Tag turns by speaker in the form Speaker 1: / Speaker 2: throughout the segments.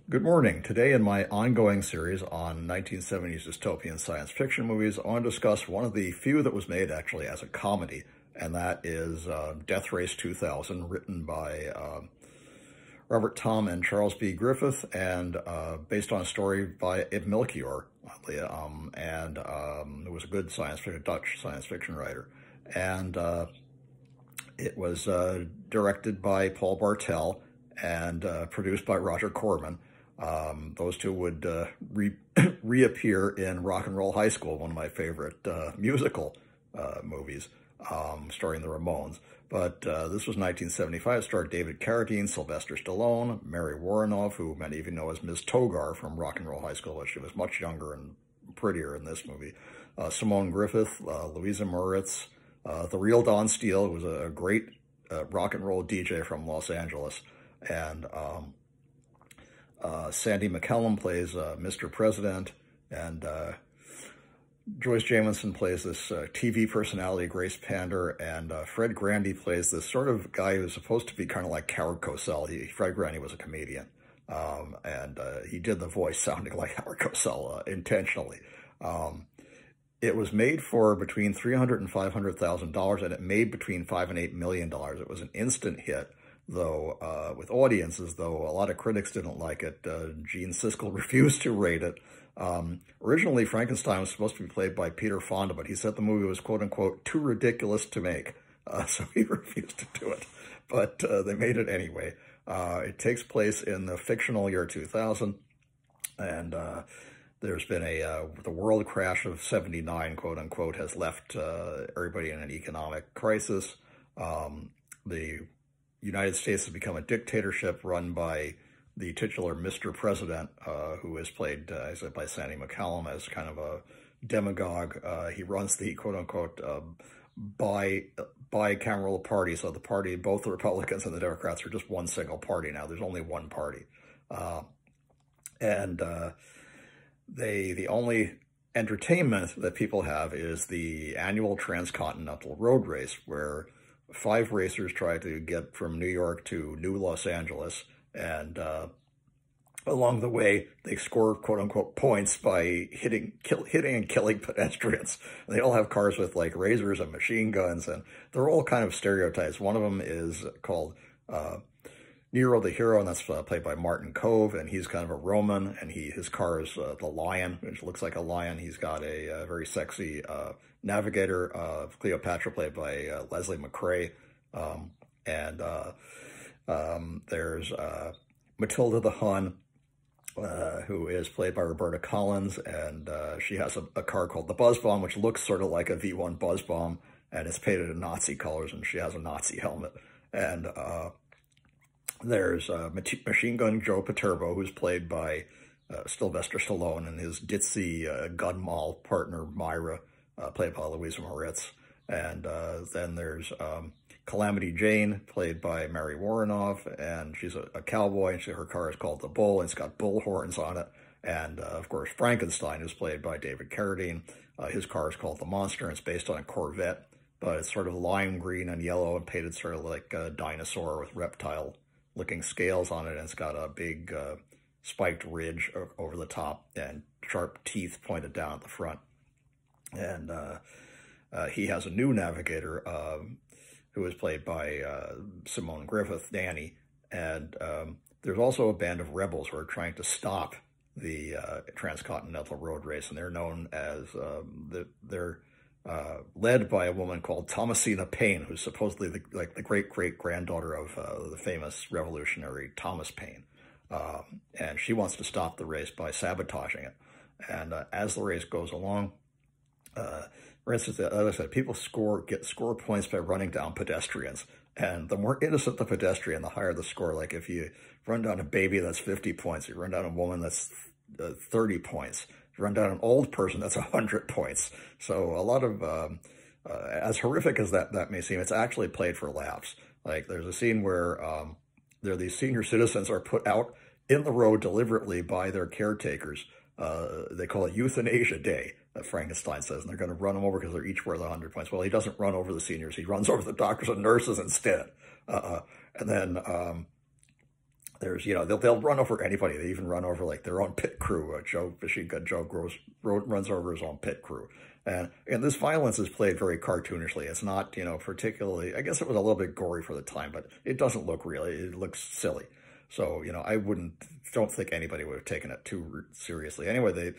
Speaker 1: Good morning. Today in my ongoing series on 1970s dystopian science fiction movies, I want to discuss one of the few that was made actually as a comedy, and that is Death Race 2000, written by Robert Tom and Charles B. Griffith, and based on a story by Ib Melchior, and it was a good Dutch science fiction writer. And it was directed by Paul Bartel and produced by Roger Corman. Those two would reappear in Rock and Roll High School, one of my favorite musical movies, starring the Ramones. But this was 1975. It starred David Carradine, Sylvester Stallone, Mary Woronov, who many of you know as Ms. Togar from Rock and Roll High School, but she was much younger and prettier in this movie. Simone Griffith, Louisa Moritz, the Real Don Steele, who was a great rock and roll DJ from Los Angeles, and Sandy McCallum plays Mr. President, and Joyce Jamison plays this TV personality, Grace Pander, and Fred Grandy plays this sort of guy who's supposed to be kind of like Howard Cosell. Fred Grandy was a comedian, and he did the voice sounding like Howard Cosell intentionally. It was made for between $300,000 and $500,000, and it made between $5 and $8 million. It was an instant hit, though, with audiences, though a lot of critics didn't like it. Gene Siskel refused to rate it. Originally, Frankenstein was supposed to be played by Peter Fonda, but he said the movie was, quote-unquote, too ridiculous to make, so he refused to do it. But they made it anyway. It takes place in the fictional year 2000, and there's been the world crash of '79, quote-unquote, has left everybody in an economic crisis. The United States has become a dictatorship run by the titular Mr. President, who is played, as I said, by Sandy McCallum as kind of a demagogue. He runs the quote-unquote bicameral party, so the party, both the Republicans and the Democrats are just one single party now. There's only one party. The only entertainment that people have is the annual transcontinental road race, where 5 racers try to get from New York to New Los Angeles, and along the way, they score quote-unquote points by hitting and killing pedestrians. They all have cars with like razors and machine guns, and they're all kind of stereotypes. One of them is called Nero the Hero, and that's played by Martin Kove, and he's kind of a Roman, and his car is the Lion, which looks like a lion. He's got a very sexy navigator, Cleopatra, played by Leslie McRae, and there's Matilda the Hun, who is played by Roberta Collins, and she has a car called the Buzz Bomb, which looks sort of like a V1 Buzz Bomb, and it's painted in Nazi colors, and she has a Nazi helmet. And there's Machine Gun Joe Paterbo, who's played by Sylvester Stallone, and his ditzy gun mall partner, Myra, played by Louisa Moritz. And then there's Calamity Jane, played by Mary Woronov, and she's a cowboy, and her car is called the Bull, and it's got bull horns on it. And, of course, Frankenstein is played by David Carradine. His car is called the Monster, and it's based on a Corvette, but it's sort of lime green and yellow and painted sort of like a dinosaur with reptile-looking scales on it, and it's got a big spiked ridge over the top and sharp teeth pointed down at the front. And he has a new navigator, who is played by Simone Griffith, Danny, and there's also a band of rebels who are trying to stop the transcontinental road race, and they're known as, they're led by a woman called Thomasina Paine, who's supposedly the great-great-granddaughter of the famous revolutionary Thomas Paine, and she wants to stop the race by sabotaging it. And as the race goes along, for instance, as I said, people get score points by running down pedestrians. And the more innocent the pedestrian, the higher the score. Like if you run down a baby, that's 50 points. You run down a woman, that's 30 points. If you run down an old person, that's 100 points. So a lot of, as horrific as that may seem, it's actually played for laughs. Like there's a scene where these senior citizens are put out in the road deliberately by their caretakers. They call it Euthanasia Day, that Frankenstein says, and they're going to run them over because they're each worth 100 points. Well, he doesn't run over the seniors. He runs over the doctors and nurses instead. And then there's, you know, they'll run over anybody. They even run over like their own pit crew. Machine Gun Joe runs over his own pit crew. And this violence is played very cartoonishly. It's not, you know, particularly, I guess it was a little bit gory for the time, but it doesn't look real. It looks silly. So, you know, don't think anybody would have taken it too seriously. Anyway,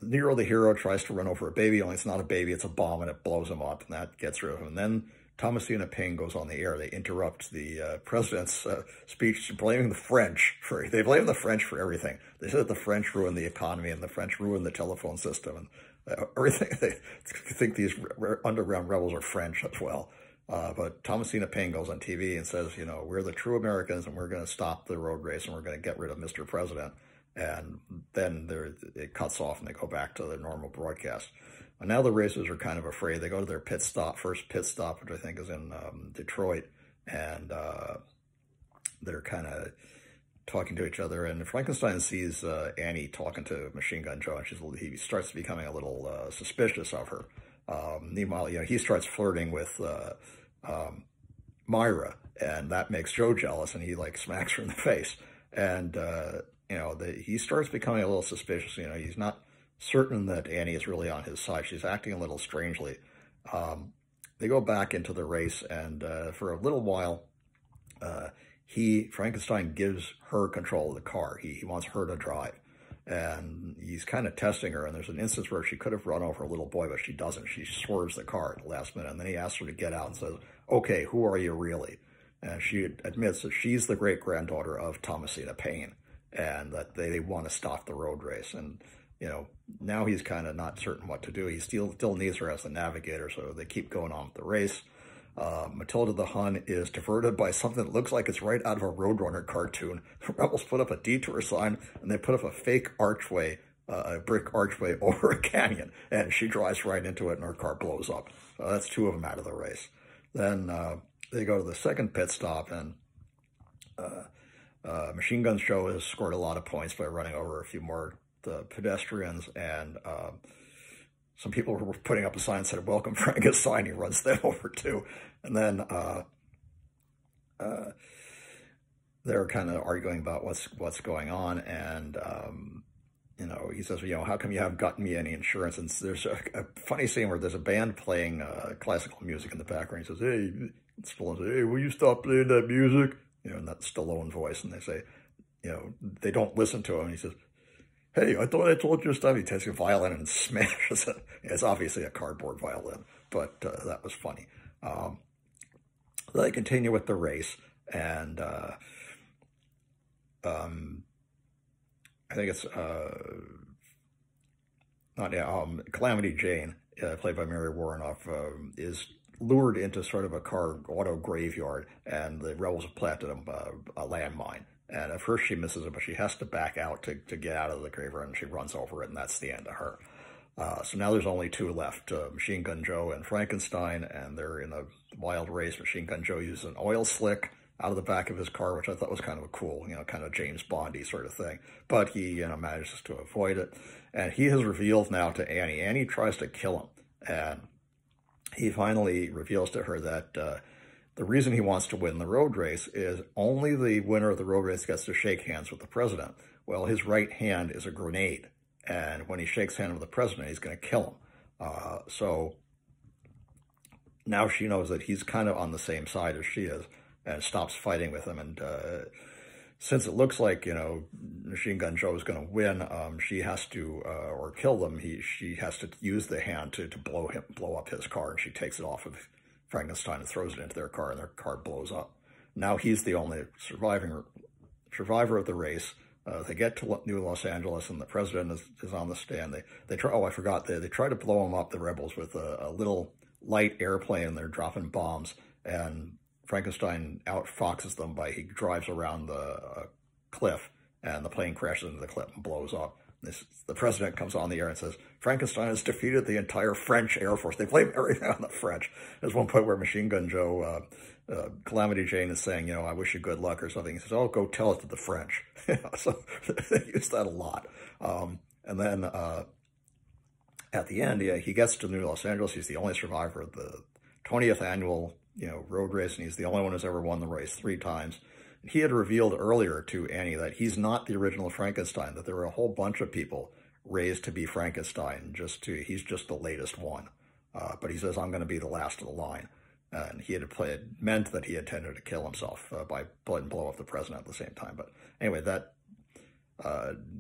Speaker 1: Nero the hero tries to run over a baby, only it's not a baby, it's a bomb, and it blows him up, and that gets rid of him. And then Thomasina Paine goes on the air. They interrupt the president's speech, blaming the French they blame the French for everything. They said the French ruined the economy and the French ruined the telephone system and everything. They think these underground rebels are French as well. But Thomasina Paine goes on TV and says, you know, we're the true Americans and we're going to stop the road race and we're going to get rid of Mr. President. And then it cuts off and they go back to the normal broadcast. And now the racers are kind of afraid. They go to their first pit stop, which I think is in Detroit, and they're kind of talking to each other. And Frankenstein sees Annie talking to Machine Gun Joe, and he starts becoming a little suspicious of her. Meanwhile, you know, he starts flirting with Myra, and that makes Joe jealous, and he like smacks her in the face. And you know, he starts becoming a little suspicious. You know, he's not certain that Annie is really on his side. She's acting a little strangely. They go back into the race, and for a little while, Frankenstein gives her control of the car. He wants her to drive, and he's kind of testing her. And there's an instance where she could have run over a little boy, but she doesn't. She swerves the car at the last minute, and then he asks her to get out and says, "Okay, who are you really?" And she admits that she's the great-granddaughter of Thomasina Paine, and that they want to stop the road race. And, you know, now he's kind of not certain what to do. He still needs her as the navigator, so they keep going on with the race. Matilda the Hun is diverted by something that looks like it's right out of a Roadrunner cartoon. The rebels put up a detour sign, and they put up a fake archway, a brick archway over a canyon, and she drives right into it, and her car blows up. So that's two of them out of the race. Then they go to the second pit stop, and Machine Gun Joe has scored a lot of points by running over a few more pedestrians, and some people were putting up a sign that said, "Welcome Frankenstein." He runs them over too. And then they're kind of arguing about what's going on, and you know, he says, you know, how come you haven't gotten me any insurance? And there's a funny scene where there's a band playing classical music in the background. He says, "Hey," Stallone says, "Hey, will you stop playing that music?" You know, in that Stallone voice. And they say, you know, they don't listen to him. And he says, "Hey, I thought I told you stuff." He takes a violin and smashes it. It's obviously a cardboard violin, but that was funny. They continue with the race, and I think it's Calamity Jane, played by Mary Woronov, is lured into sort of a car auto graveyard, and the rebels have planted a landmine. And at first she misses it, but she has to back out to get out of the graveyard, and she runs over it, and that's the end of her. So now there's only two left, Machine Gun Joe and Frankenstein, and they're in a wild race. Machine Gun Joe uses an oil slick out of the back of his car, which I thought was kind of a cool, you know, kind of James Bondy sort of thing. But he, you know, manages to avoid it. And he has revealed now to Annie. Annie tries to kill him, and he finally reveals to her that the reason he wants to win the road race is only the winner of the road race gets to shake hands with the president. Well, his right hand is a grenade, and when he shakes hands with the president, he's going to kill him. So now she knows that he's kind of on the same side as she is, and stops fighting with him. And since it looks like, you know, Machine Gun Joe is going to win, she has to, or kill them, she has to use the hand to blow up his car, and she takes it off of Frankenstein and throws it into their car, and their car blows up. Now he's the only survivor of the race. They get to New Los Angeles, and the president is on the stand. They try, oh, I forgot, they try to blow him up, the rebels, with a little light airplane, and they're dropping bombs, and Frankenstein outfoxes them he drives around the cliff, and the plane crashes into the cliff and blows up. The president comes on the air and says, "Frankenstein has defeated the entire French Air Force." They blame everything on the French. There's one point where Machine Gun Joe, Calamity Jane is saying, you know, "I wish you good luck," or something. He says, "Oh, go tell it to the French." So they use that a lot. And then at the end, he gets to New Los Angeles. He's the only survivor of the 20th annual, you know, road race, and he's the only one who's ever won the race 3 times. he had revealed earlier to Annie that he's not the original Frankenstein, that there were a whole bunch of people raised to be Frankenstein, he's just the latest one. But he says, I'm going to be the last of the line. And he had meant that he intended to kill himself by blow up the president at the same time. But anyway, that,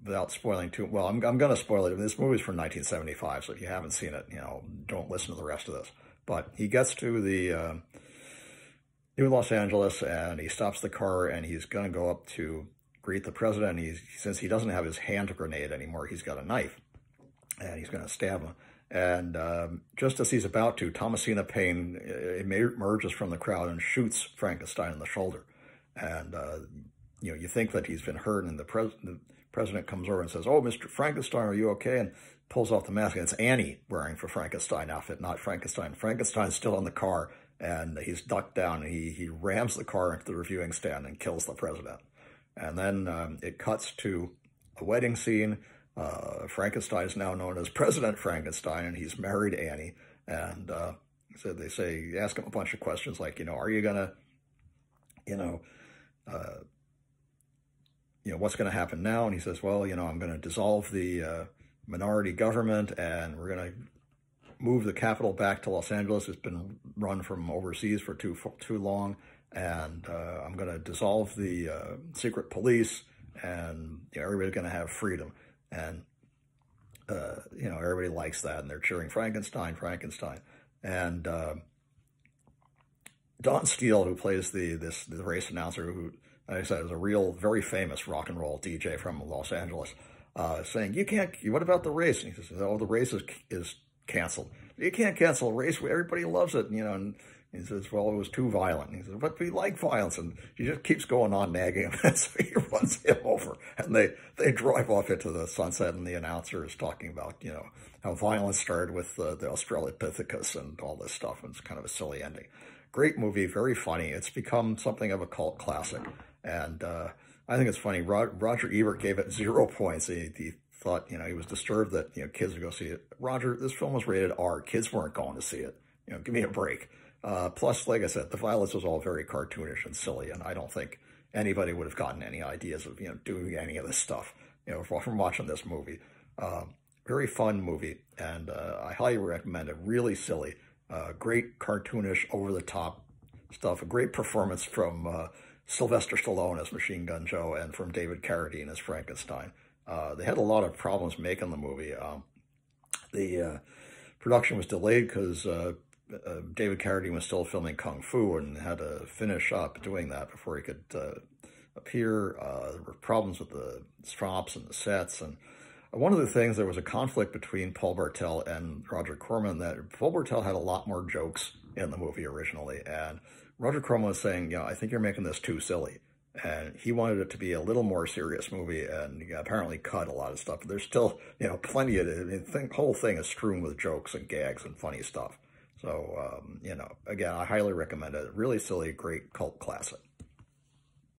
Speaker 1: without spoiling too, well, I'm going to spoil it. This movie's from 1975, so if you haven't seen it, don't listen to the rest of this. But he gets to the New Los Angeles, and he stops the car, and he's going to go up to greet the president. Since he doesn't have his hand grenade anymore, he's got a knife, and he's going to stab him. And just as he's about to, Thomasina Payne emerges from the crowd and shoots Frankenstein in the shoulder. And, you think that he's been hurt, and the president comes over and says, "Oh, Mr. Frankenstein, are you okay?" And pulls off the mask, and it's Annie wearing the Frankenstein outfit, not Frankenstein. Frankenstein's still in the car, and he's ducked down, and he rams the car into the reviewing stand and kills the president. And then it cuts to a wedding scene. Frankenstein is now known as President Frankenstein, and he's married Annie. And so they ask him a bunch of questions like, are you gonna, what's going to happen now? And he says, well, I'm going to dissolve the minority government, and we're going to move the capital back to Los Angeles. It's been run from overseas for too long, and I'm going to dissolve the secret police, and everybody's going to have freedom. And everybody likes that, and they're cheering Frankenstein, Frankenstein. And Don Steele, who plays the race announcer, who, like I said, is a very famous rock and roll DJ from Los Angeles, saying, what about the race? And he says, oh, the race is canceled. You can't cancel a race. Everybody loves it, and he says, well, it was too violent. And he says, but we like violence. And he just keeps going on nagging him. So he runs him over, and they drive off into the sunset, and the announcer is talking about, how violence started with the Australopithecus and all this stuff. And it's kind of a silly ending. Great movie, very funny. It's become something of a cult classic. And I think it's funny. Roger Ebert gave it 0 points. He thought, he was disturbed that, kids would go see it. Roger, this film was rated R. Kids weren't going to see it. Give me a break. Plus, like I said, the violence was all very cartoonish and silly, and I don't think anybody would have gotten any ideas of, doing any of this stuff, from watching this movie. Very fun movie, and I highly recommend it. Really silly. Great cartoonish, over-the-top stuff. A great performance from Sylvester Stallone as Machine Gun Joe, and from David Carradine as Frankenstein. They had a lot of problems making the movie. The production was delayed because David Carradine was still filming Kung Fu and had to finish up doing that before he could appear. There were problems with the props and the sets. And one of the things, there was a conflict between Paul Bartel and Roger Corman, that Paul Bartel had a lot more jokes in the movie originally. And Roger Corman was saying, I think you're making this too silly. And he wanted it to be a little more serious movie, and he apparently cut a lot of stuff. But there's still, plenty of it. The whole thing is strewn with jokes and gags and funny stuff. So, again, I highly recommend it. Really silly, great cult classic.